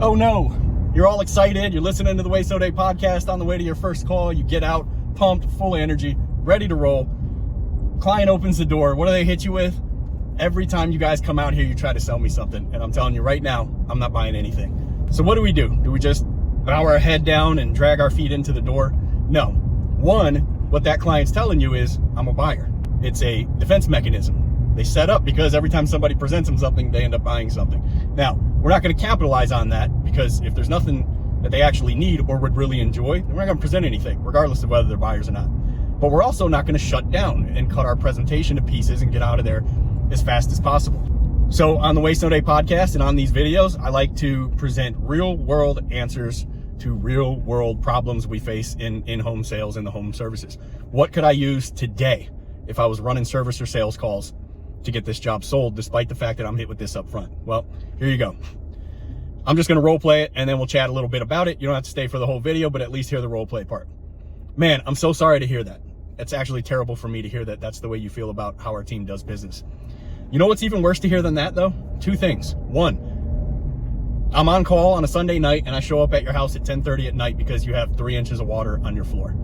Oh no, you're all excited. You're listening to the Waste No Day podcast on the way to your first call. You get out, pumped, full of energy, ready to roll. Client opens the door. What do they hit you with? Every time you guys come out here, you try to sell me something. And I'm telling you right now, I'm not buying anything. So what do? Do we just bow our head down and drag our feet into the door? No. One, what that client's telling you is, I'm a buyer. It's a defense mechanism. They set up because every time somebody presents them something, they end up buying something. Now, we're not going to capitalize on that because if there's nothing that they actually need or would really enjoy, then we're not going to present anything, regardless of whether they're buyers or not. But we're also not going to shut down and cut our presentation to pieces and get out of there as fast as possible. So on the Waste No Day podcast and on these videos, I like to present real world answers to real world problems we face in home sales and the home services. What could I use today if I was running service or sales calls to get this job sold, despite the fact that I'm hit with this up front? Well, here you go. I'm just going to role play it and then we'll chat a little bit about it. You don't have to stay for the whole video, but at least hear the role play part. Man, I'm so sorry to hear that. It's actually terrible for me to hear that that's the way you feel about how our team does business. You know what's even worse to hear than that though? Two things. One, I'm on call on a Sunday night and I show up at your house at 10:30 at night because you have 3 inches of water on your floor.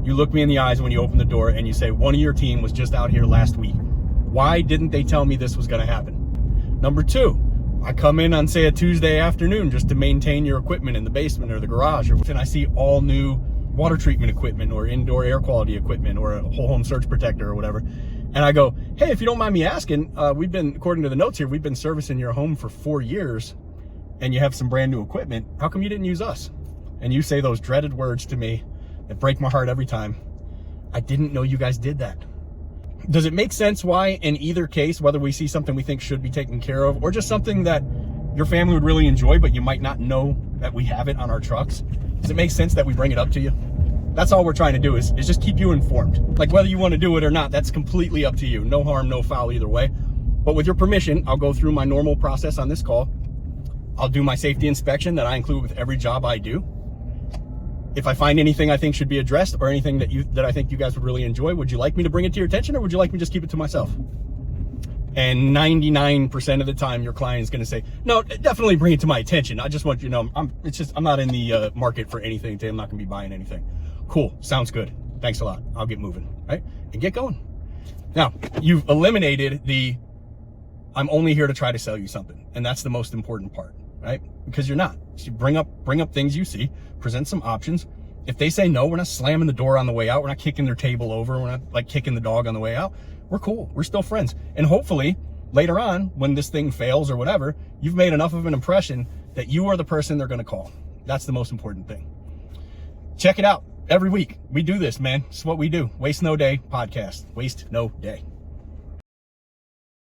You look me in the eyes when you open the door and you say, one of your team was just out here last week. Why didn't they tell me this was going to happen? Number two, I come in on, say, a Tuesday afternoon just to maintain your equipment in the basement or the garage, and I see all new water treatment equipment or indoor air quality equipment or a whole home surge protector or whatever. And I go, hey, if you don't mind me asking, according to the notes here, we've been servicing your home for 4 years and you have some brand new equipment. How come you didn't use us? And you say those dreaded words to me that break my heart every time. I didn't know you guys did that. Does it make sense why in either case, whether we see something we think should be taken care of or just something that your family would really enjoy, but you might not know that we have it on our trucks, does it make sense that we bring it up to you? That's all we're trying to do is just keep you informed. Like whether you want to do it or not, that's completely up to you. No harm, no foul either way. But with your permission, I'll go through my normal process on this call. I'll do my safety inspection that I include with every job I do. If I find anything I think should be addressed or anything that I think you guys would really enjoy, would you like me to bring it to your attention or would you like me to just keep it to myself? And 99% of the time, your client is going to say, no, definitely bring it to my attention. I just want you to know, I'm not in the market for anything today. I'm not going to be buying anything. Cool. Sounds good. Thanks a lot. I'll get moving, right? And get going. Now, you've eliminated I'm only here to try to sell you something. And that's the most important part, right? Because you're not. So you bring up things you see, present some options. If they say no, we're not slamming the door on the way out. We're not kicking their table over. We're not like kicking the dog on the way out. We're cool. We're still friends. And hopefully later on, when this thing fails or whatever, you've made enough of an impression that you are the person they're going to call. That's the most important thing. Check it out every week. We do this, man. It's what we do. Waste No Day podcast. Waste No Day.